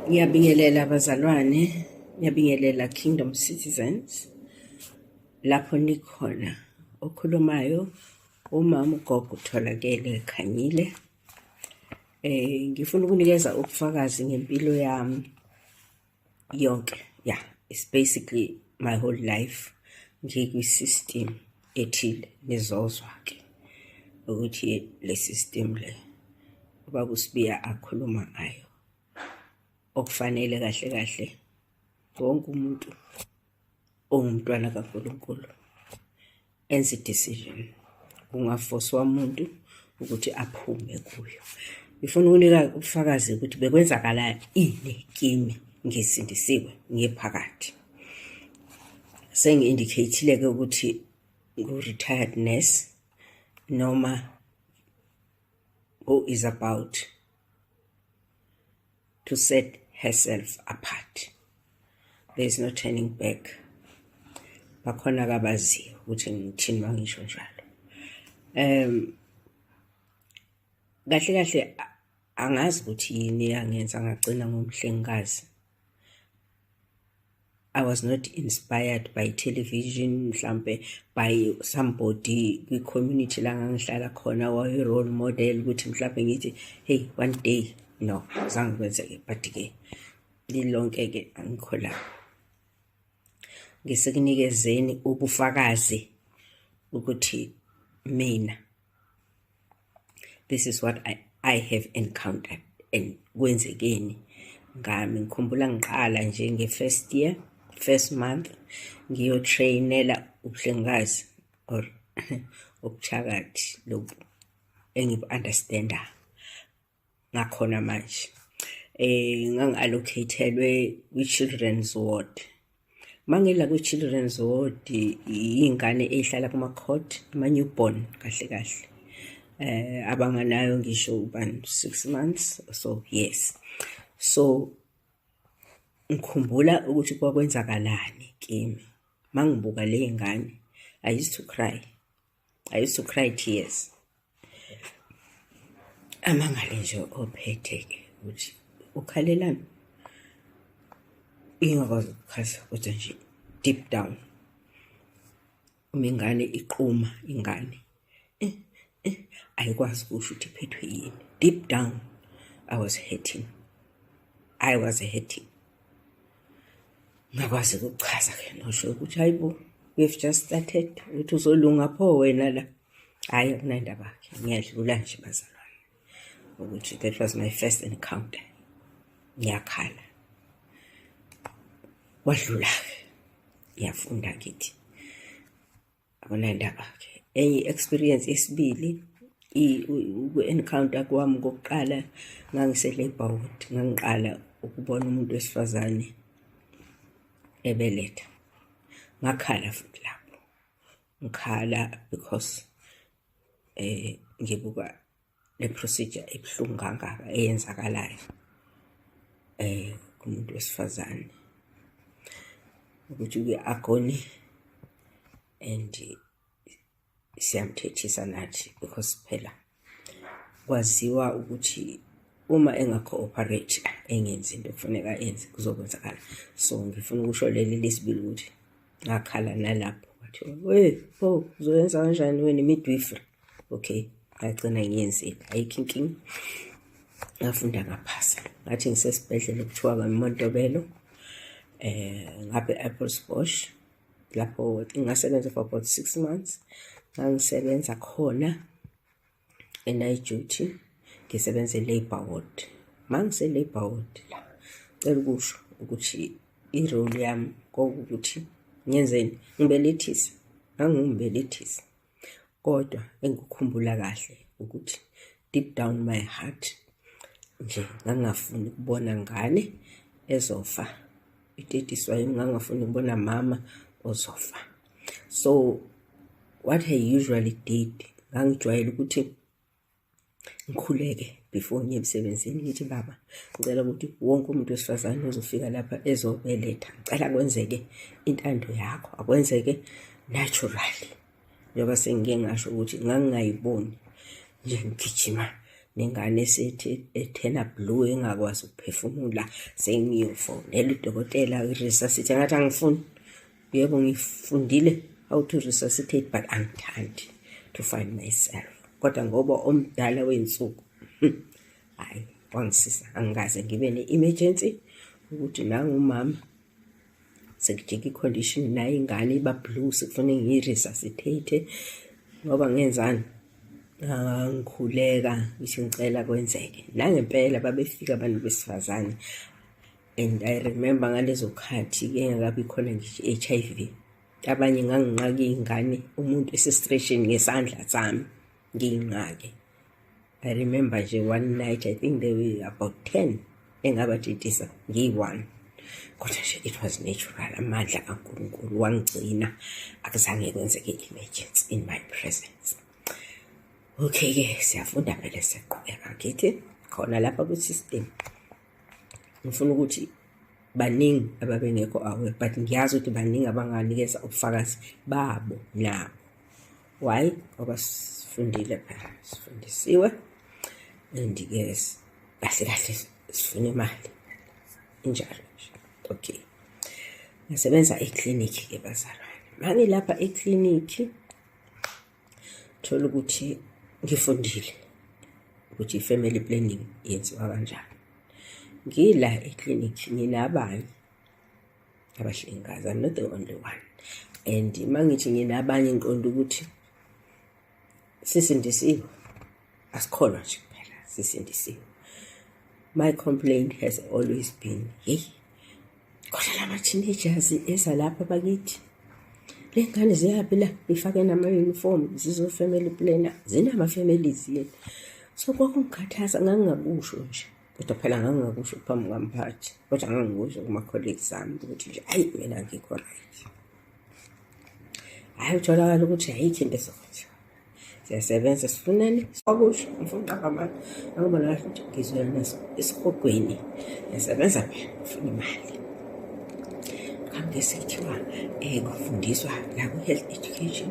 Ngiyabingelela abazalwane, ngiyabingelela Kingdom Citizens. Lapho nikhona okhulumayo umama ugogo utholakele ekhanyile. Ngifuna ukunikeza ubufakazi ngempilo yami yonke. Yeah, it's basically my whole life. Ngikwi-system ethile nizozwa ke ukuthi le system le ubaba uSibiya akhuluma ngayo. Okufanele kahle kahle wonke umuntu ongumntwana kaNkulunkulu enze decision, ungafoswa umuntu ukuthi aphume kuyo. Ngifuna ukunika ubufakazi ukuthi bekwenzakala ini kimi ngisindisiwe ngiphakathi. Sengi-indicateile ke ukuthi ngu-retired nurse noma who is about to set herself apart. There is no turning back. Bakhona kabaziyo ukuthi ngithini mangisho njalo. Kahle kahle angazi ukuthi yini yangenza ngagcina ngumhlengikazi. I was not inspired by television, mhlambe by somebody kwi-community la ngangihlala khona waye role model ukuthi mhlambe ngithi hey one day. No, zange kwenzeke, but ke lilonke ke angikho la. Ngisekunikezeni ubufakazi ukuthi mina, this is what I have encountered and kwenzekeni ngami. Ngikhumbula ngiqala nje nge-first year, first month ngiyotrainela ubuhlengikazi or ubuthakathi lobu engibu-understanda ngakhona manje. Ngangi-allocatelwe kwi-children's ward. Mangila kwi-children's ward iy'ngane ey'hlala kuma-cot, ama-newborn kahle kahle. Abanganayo ngisho ubani 6 months, so yes. So ngikhumbula ukuthi kwakwenzakalani kimi. Mangibuka le ngane, I used to cry tears. Amangale nje ophethe ke ukuthi ukhalelani. Ingakwazi ukukhasa kodwa nje deep down ingane iqhuma, ingane ayikwazi ukusho ukuthi iphethwe yini. Deep down I was hurting. Ngakwazi ukuchaza ke nosho ukuthi hayibo, we've just started, uthi uzolunga pho wena la. Hayi akunandaba yakhe, ngiyadlula nje bazalwane ukuthi that was my first encounter. Ngiyakhala wadlula ke, ngiyafunda ngithi akunandaba yakhe. Enye experience yesibili uku-encounter kwami kokuqala ngangisele-labor ward, ngangiqala ukubona umuntu wesifazane ebeletha. Ngakhala futhi lapho, ngikhala because ngibuka le procedure ebuhlungu kangaka eyenzakalayo kumuntu wesifazane ukuthi uye-agony and siyamthethisa nathi because phela kwaziwa ukuthi uma engakho-operate engenzi into kufuneka enze kuzokwenzakala. So ngifuna ukusho leli lesibili ukuthi ngakhala nalapho bathiwa we uzoyenza kanjani wena midwifery. Okay, ngagcina ngiyenzile, ayikho inkinga. Ngafunda ngaphasa, ngathi ngisesibhedlela okuthiwa kaMontebello ngapha e-Appelsbosch. Lapho ngasebenza for about 6 months. Ngangisebenza khona e-night duty, ngisebenza e-labor ward. Mangise-labor ward la, cela ukusho ukuthi i-role yami kwakukuthi ngiyenzeni, ngibelethise. Ngangiwumbelethisi, kodwa engikukhumbula kahle ukuthi deep down my heart nje ngangafuni ukubona ngane ezofa itetiswayo, ngangafuni ukubona mama ozofa. So what I usually did, ngangijwayele ukuthi ngikhuleke before ngiye emsebenzini ngithi baba, ngicela ukuthi wonke umuntu wesifazane ozofika lapha ezobeletha, ngicela kwenzeke intando yakho, akwenzeke naturally. Njengoba sengike ngasho ukuthi ngangingayiboni nje ngigijima nengane esethi ethena blue engakwazi ukuphefumula sengiyofonela udokotela i-resuscitate ngathi angifuni. Yebo ngifundile how to resuscitate but angithandi to find myself. Kodwa ngoba omdala wensuku hayi wangisiza angikaze ngibe ne-emergency ukuthi nangumama sekujike i-condition nayo ingane iba blue sekufanele ngiyi-resuscitate ngoba ngenzani ngikhuleka ngisho ngicela kwenzeke. Nangempela babefika abantu besifazane and I remember ngalezo khathi engakabi khona ngisho i-HIV. Abanye nganginqaka iy'ngane umuntu esestretching ngesandla sami ngiyinqake. I remember nje one night I think there were about 10 engabatshitisa ngiyi-1. Kodwa nje it was natural, amandla kaNkulunkulu wangigcina akuzange kwenzeke emergency in my presence. Okay-ke siyafunda phela siqhubeka ngithi khona lapha kwi-system ngifuna ukuthi baningi ababengekho aware but ngiyazi ukuthi baningi abanganikeza ubufakazi babo nabo. Why? Ngoba sifundile phela, sifundisiwe and yes kahle kahle sifuna imali injalo nje. Okay, ngasebenza eklinikhi ke bazalwane. Mangilapha eklinikhi thola ukuthi ngifundile ukuthi i-family planning yenziwa kanjani. Ngila eklinikhi nginabanye abahlengikazi, I'm not the only one. And mangithi nginabanye ngiqonda ukuthi sisindisiwe, asikholwa nje kuphela sisindisiwe. My complaint has always been, hey, kodwa lama teenagers esalapha bakithi le ngane ziyaphi la ifake nama-uniform zizo-family planner zinama-families yethu. So kwakungikhathaza ngangingakusho nje kodwa phela ngangingakusho phambi kwamphathi kodwa ngangikusho kuma-colleagues ami ukuthi nje hayi mina ngikho right. Hayi utholakala ukuthi ayikho into ezokwenziwa, siyasebenza sifunani siwakusho ngifuna uqamba amanga angibona kahle ukuthi ngizwela esihogweni ngiyasebenza phela ngifuna imali. Ngesikhiwa kufundiswa la ku-health education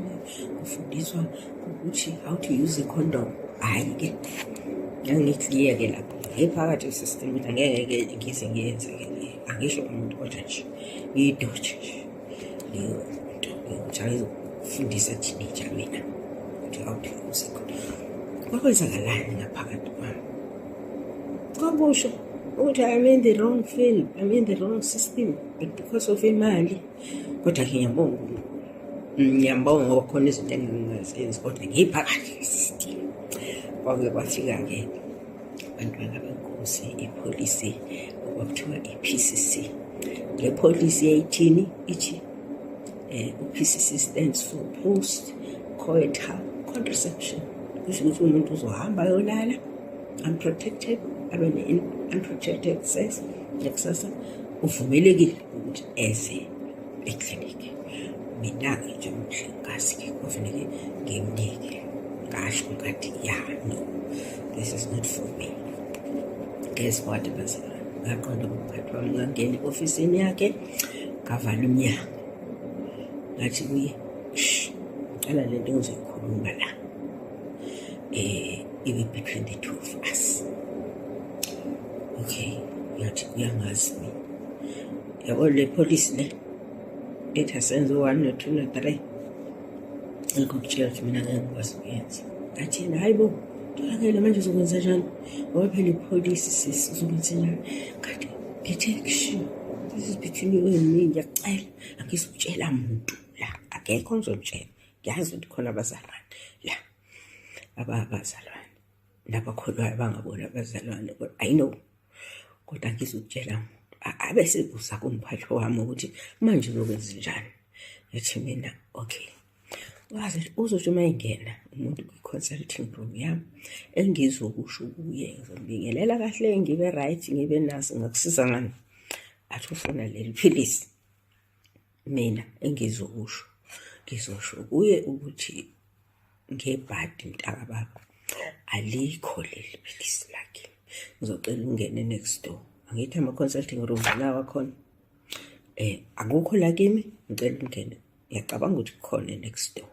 kufundiswa ukuthi how to use a condom. Hayi-ke ngangikuyeke lapho ngiphakathi kwi-system ukuthi angeke ngize ngiyenze-ke angisho umuntu kodwa nje ngiyidoje nje leyo nto ukuthi angizokufundisa teenager mina ukuthi how to use a condom. Kwakwenzakalani ngaphakathi kwami? Kwabusho ukuthi I'm in the wrong field, I'm in the wrong system, but because of imali. Kodwa ngiyambonga ngoba khona izinto engingazenzi kodwa ngiphakathi kwi-system. Kwake kwafika-ke abantwana benkosi ipolisi okwakuthiwa i-PCC. Le policy yayithini ithi u-PCC stands for post coital contraception. Kusho ukuthi umuntu uzohamba ayolala unprotected, abe ne-unprotected sex nekusasa uvumelekile ukuthi eze eklinikhi. Mina-ke nje umhlengikazi-ke kufanele ngimnike ngasho ngathi no, this is not for me. Guess what bazalwane, ngaqonda kumphathi wami ngangena e-ofisini yakhe ngavala umnyango ngathi kuye ngicela lento engizoyikhuluma la ibe between the two of us. Okay, yathi uyangazi mina yabo le police le ethi asenze 1 no 2 no 3 ngikutshela ukuthi mina ngeke ngikwazi ukuyenza. Athi yena hayi bo tolakele manje uzokwenza njani ngoba phela ipolice sizokwenza njani. Kanti protection, this is between you and me. Ngiyacela angizokutshela muntu la, akekho ngizomtshela. Ngiyazi ukuthi khona abazalwane la abazalwane nabakholwayo bangabona abazalwane kodwa I know kodwa ngizokutshela muntu abe sebuza kumphathi wami ukuthi manje uzokwenza njani. Yathi mina okay, wazi uzothi uma ingena umuntu kwi-consulting room yami engizokusho kuye ngizombingelela kahle ngibe right ngibe naso ngakusiza ngani. Athi ufuna leli philisi mina engizokusho ngizosho kuye ukuthi ngebhadi mntaka baba alikho leli philisi lakhe, ngizocela ungene next door. Angithi ama-consulting room lawa khona akukho la kimi, ngicela ungene. Ngiyacabanga ukuthi kukhona next door.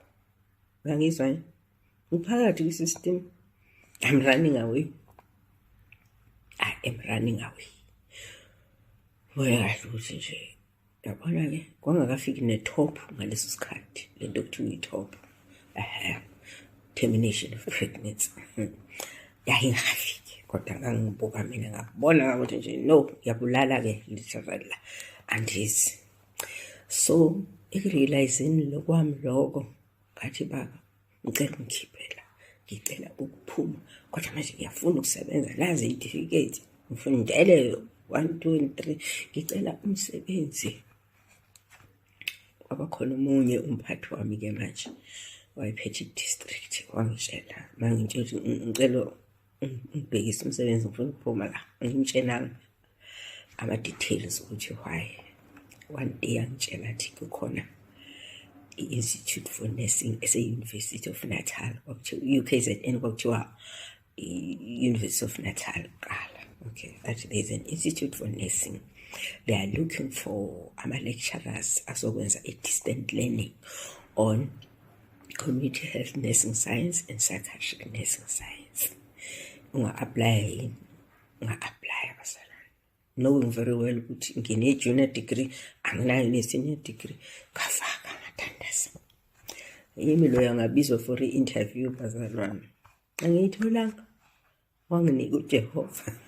Ngangizwa ngiphakathi kwi-system, I'm running away. am running away. Where ukuthi nje yabona ke kwangakafiki ne-top ngaleso sikhathi lento okuthiwa i-top termination of pregnancy yayingafiki kodwa ngangibuka mina ngabona ukuthi nje no yabulala-ke literally la andizi. So ekurealizini lokwami loko ngathi baba ngicela ungikhiphela, ngicela ukuphuma kodwa manje ngiyafuna ukusebenza, nazi iy'tifiketi ngifundele 1, 2 and 3 ngicela umsebenzi. Kwabakhona omunye umphathi wami-ke manje wayephethe i-district wangitshela mangitshela ukuthi ngicela ngibhekise umsebenzi ngifuna ukuphuma la, ngimtshelanga ama-details ukuthi why. One day angitshela athi kukhona i-Institute for Nursing ese-University of Natal, UKZN kwakuthiwa i-University of Natal kuqala. Okay, actually there's an Institute for Nursing. They are looking for ama-lecturers azokwenza a-distant learning on community health nursing science and psychiatric nursing science. Unga-apply basalwane, knowing very well ukuthi ngine-junior degree anginayo ne-senior degree, ngafaka ngathandaza. Yimi loyo ngabizwa for i-interview bazalwane, angiyitholanga, wanginika uJehova.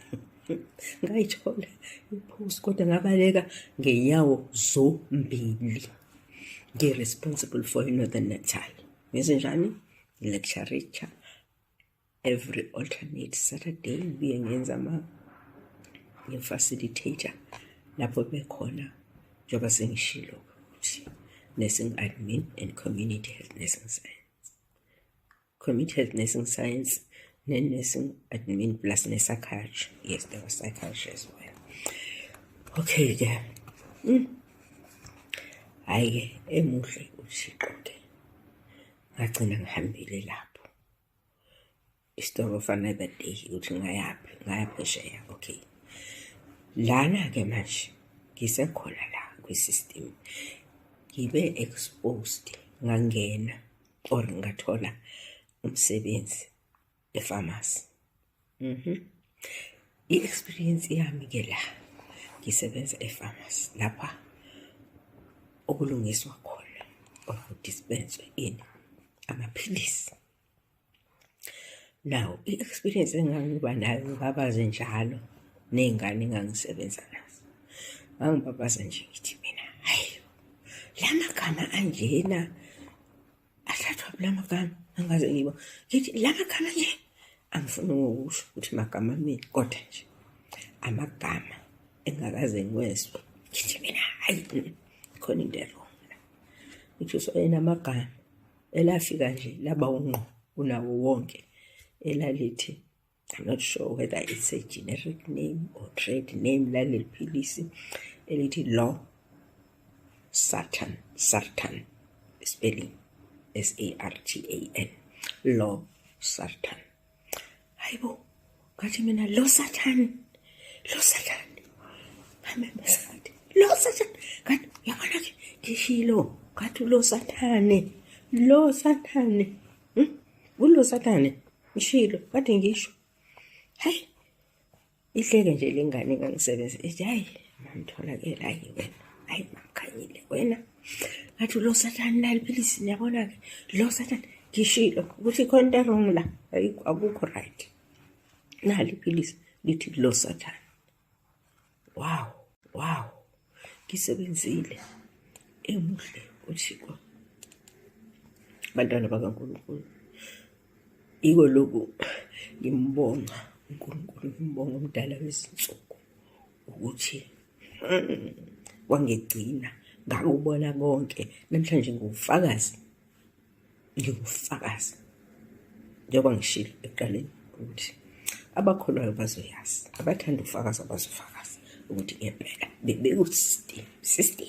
Ngayithola i-post kodwa ngabaleka ngenyawo zombili. Ngi-responsible for i-Northern Natal. Ngenze njani? Lecture every alternate Saturday ngibuye ngenza nge-facilitator lapho bekhona njengoba sengishilo ukuthi nursing admin and community health nursing science. Community health nursing science nursing admin plus psychiatry. Yes, there was psychiatry as well. Okay, ke hayi emuhle uthixo ke ngagcina ngihambile lapho. Story of another day ukuthi ngaya phesheya. Okay, lana ke manje ngisekhona la kwi-system ngibe exposed, ngangena or ngathola umsebenzi e-pharmacy. I-experience yami ke la ngisebenza e-pharmacy lapha okulungiswa khona or kudispenswe ini amaphilisi. Now i-experience engangiba nayo ngibabaze njalo ney'ngane engangisebenza nazo, ngangibabaza nje ngithi mina hayi la magama anjena athathwa la magama angaze ngiba ngithi la magama nje angifuni ukusho ukuthi magama mina kodwa nje amagama engakaze ngiwezwe ngithi mina hayi khona into wrong. Ngithi soyena amagama elafika nje laba unqo unawo wonke elalithi, I'm not sure whether it's a generic name or trade name, laleli philisi elithi Losartan, spelling Sartan, Losartan. Hayibo, ngathi mina Losartan. Mamembesathi Losartan. Ngathi yabona ke ngishilo, ngathi Losartan. Ulosartan ngishilo, kade ngisho. Hayi, ihleke nje lengane engangisebenza ethi hayi mamtholakela hayi wena, hayi mamkhanyile wena. Ngathi Losartan naliphilisi niyabona ke Losartan ngishilo ukuthi khona into wrong la, akukho right. Nali iphilisi lithi Losartan. Wow, ngisebenzile emuhle uthixo. Bantwana bakaNkulunkulu, iko lokhu ngimbonga uNkulunkulu, ngimbonga umdala wezinsuku ukuthi wangigcina ngakubona konke. Namhlanje ngufakazi njengoba ngishilo ekuqaleni ukuthi abakholwayo bazoyazi, abathanda ufakazi abazofakaza ukuthi ngempela beku-system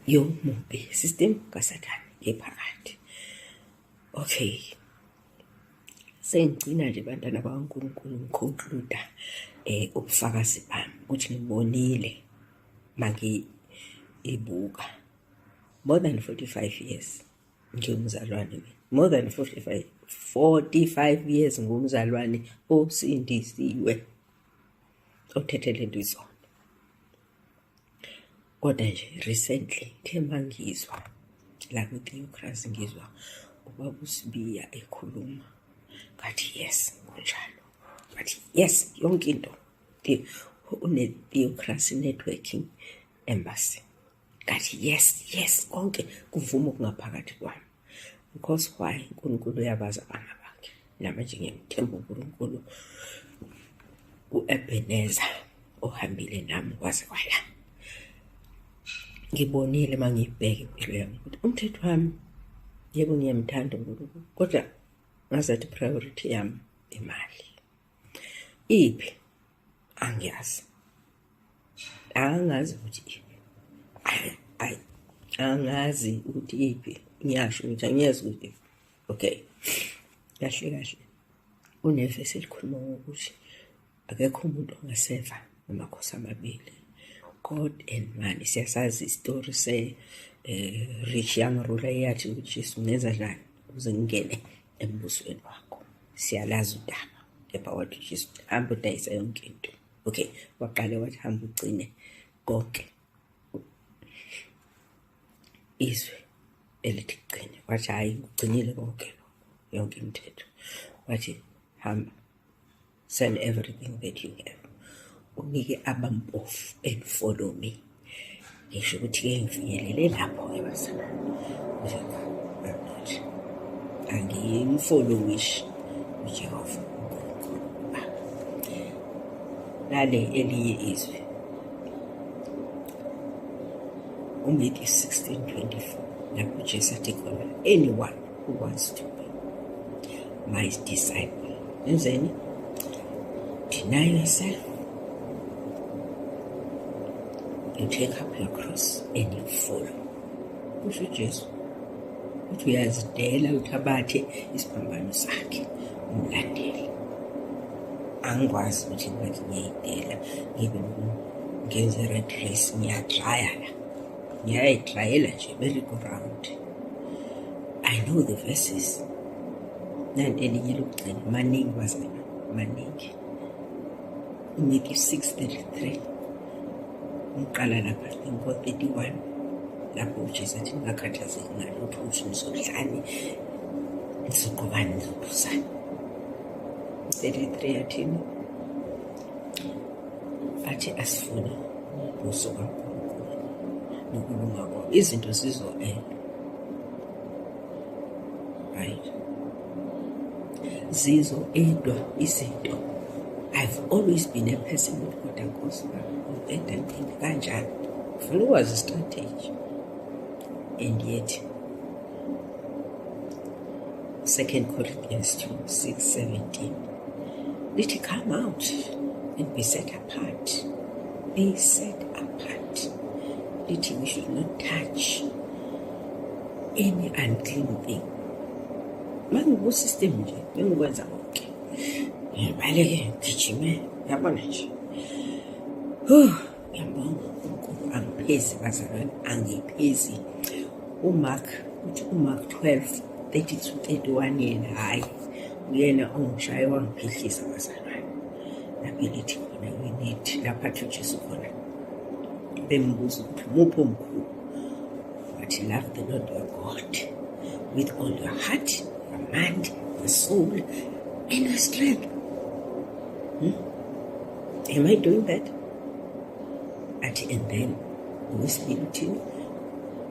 yomubi, system kaSathane ephakathi. Okay, sengigcina nje bantwana bakaNkulunkulu ngiconcluda ubufakazi bami ukuthi ngibonile mangiyibuka more than 45 years ngumzalwane, more than 45 years ngumzalwane osindisiwe. othethelelwa izona. Kodwa nje recently ngithe mangizwa la ku-Theocracy ngizwa ubaba uSibiya ekhuluma ngathi yes kunjalo, ngathi yes yonke into une-Theocracy Networking Embassy, ngathi yes konke kuvuma okungaphakathi kwami. Because why? uNkulunkulu uyabazi abanga bakhe. Namanje ngiyamthemba uNkulunkulu u-Ebeneza ohambile nami kwaze kwala. Ngibonile mangibheka impilo yami ukuthi umthetho wami yebo ngiyamthanda uNkulunkulu, kodwa ngazathi priority yami imali. Iphi? Angiyazi. Angazi ukuthi angazi ukuthi iphi. Ngiyasho ukuthi angiyazi ukuthi okay. Kahle unevesi elikhuluma ngokuthi akekho umuntu ongaseva amakhosi amabili, God and money. Siyasazi isitori rich young ruler eyathi uJesu ngenza njani ukuze ngingene embusweni wakho. Siyalazi udaba, kepha wathi uJesu hamba udayisa yonke into. Okay, waqale wathi hamba ugcine konke. Izwe elithi gcine, wathi hayi ugcinile konke yonke imithetho. Wathi hamba, sell everything that you have, unike abampofu and follow me. Ngisho ukuthi-ke ngifinyelele lapho-ke bazalwane. Angimfollowishi uJehova uNkulunkulu Baba. Lale elinye izwi uMathewu 16:24 lapho uJesu athi khona, anyone who wants to be my disciple, enzeni? Deny yourself, you take up your cross and you follow. Kusho uJesu ukuthi uyazidela uthabathe isiphambano sakhe umlandeli. Angikwazi ukuthi ngathi ngiyayidela ngibe ngenze red race, ngiyayitrayela nje merry-go-round. I know the verses. Nanti elinye lokugcina maningi bazalwane, maningi. uMathewu 6:33 ngiqala lapha ngo-31 lapho uJesu athi ngakhathazeki ngalutho ukuthi nizodlani, nizogqokani, nizophuzani. 33 athini? Athi asifune ubuso kaNkulunkulu nokulunga kwabo, izinto right, zizo-edwa izinto. I've always been a person with God and gospel, and kanjani. Kufanele ukwazi strategy. And yet 2 Corinthians 2:6-17 lithi come out and be set apart. Be set apart. Lithi we should not touch any unclean thing. Mangikusystem nje bengikwenza konke. Baleke ngijime, yabona nje. Ngiyabonga uNkulunkulu angiphezi bazalwane, angiphezi. uMark 12:30-31 yena hayi uyena ongishaya wangiphehlisa bazalwane. Lapho lithi khona we need lapha athi uJesu khona bembuza ukuthi umuphi omkhulu, wathi love the Lord your God with all your heart, your mind, your soul and your strength. Am I doing that? And then uwesibili,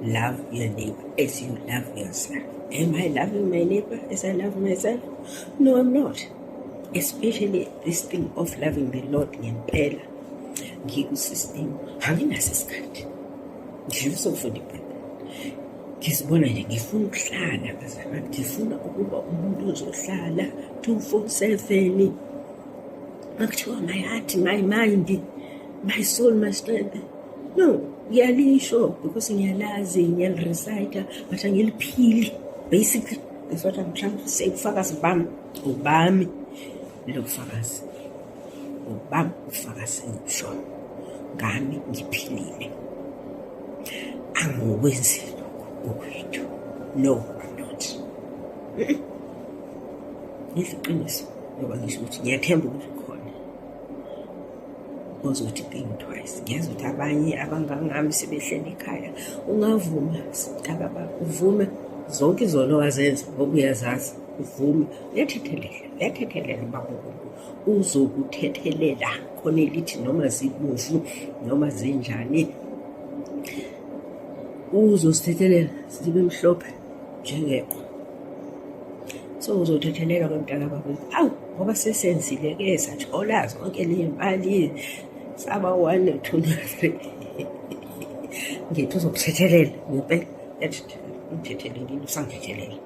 love your neighbor as you love yourself. Am I loving my neighbor as I love myself? No, I'm not. Especially this thing of loving the Lord ngempela. Ngikusystem anginaso isikhathi. Ngifisa ukufunda iBhayibheli. Ngizibona nje ngifuna ukuhlala bazalwane, ngifuna ukuba umuntu ozohlala 24/7. Makuthiwa my heart, my mind, my soul, my strength. No, ngiyalisho because ngiyalazi, ngiyalirecite, but angiliphili. Basically, that's what I'm trying to say. Ufakazi ubami lo bufakazi. Ubami ufakazi ngisho ngami ngiphilile. Angikwenzi lokho. No, I'm not. Ngiyiqiniso ngoba ngisho ukuthi ngiyathemba ukuthi khona. ozothi think twice. Ngiyazi ukuthi abanye abangangami sebehleli ekhaya, ungavuma uvume zonke izono wazenza ngoba uyazazi, uvume uyathethelela ubankulunkulu uzokuthethelela khona elithi noma zibovu noma zinjani uzosithethelela zibe mhlophe njengeqhwa. So uzothethelelwa kwemntaka babo, awu ngoba sesenzile-ke sathola zonke ley'mali saba 1 2 3 ngithi uzokuthethelela ngempela. Ngithethelelile, usangithethelela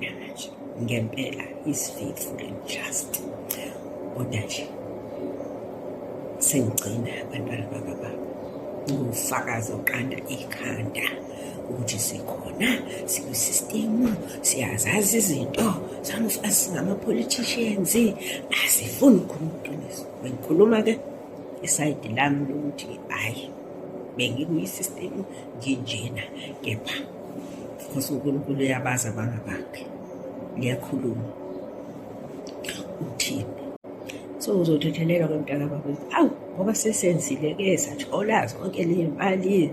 namanje ngempela is faithful and just. Kodwa nje sengigcina abantwana bakababa ngofakazi oqanda ikhanda ukuthi sikhona, sikwisistemu, siyazazi izinto, some of us singama-politicians, asifuni ukukhuluma iqiniso. Bengikhuluma-ke isayidi lami lokuthi hhayi bengikuyisistemu nginjena, kepha because uNkulunkulu uyabazi abangabakhe, liyakhuluma uthini. So uzothethelelwa kwemntaka babo, awu ngoba sesenzile-ke sathola zonke ley'mali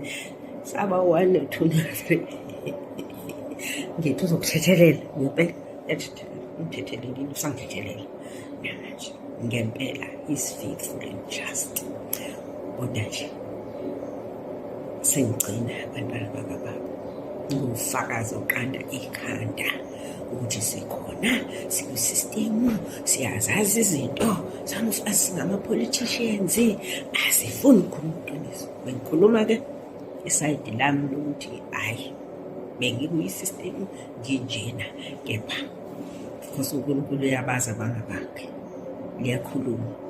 saba 1 2 3 ngithi uzokuthethelela ngempela. Ngithethelelile, usangithethelela namanje ngempela is faithful and just. Kodwa nje sengigcina abantwana bakababa ngofakazi oqanda ikhanda ukuthi sikhona, sikwisistemu, siyazazi izinto, some of us singama-politicians, asifuni ukukhuluma iqiniso. Bengikhuluma-ke isayidi lami lokuthi hhayi bengikuyisistemu nginjena, kepha because uNkulunkulu uyabazi abangabakhe, liyakhuluma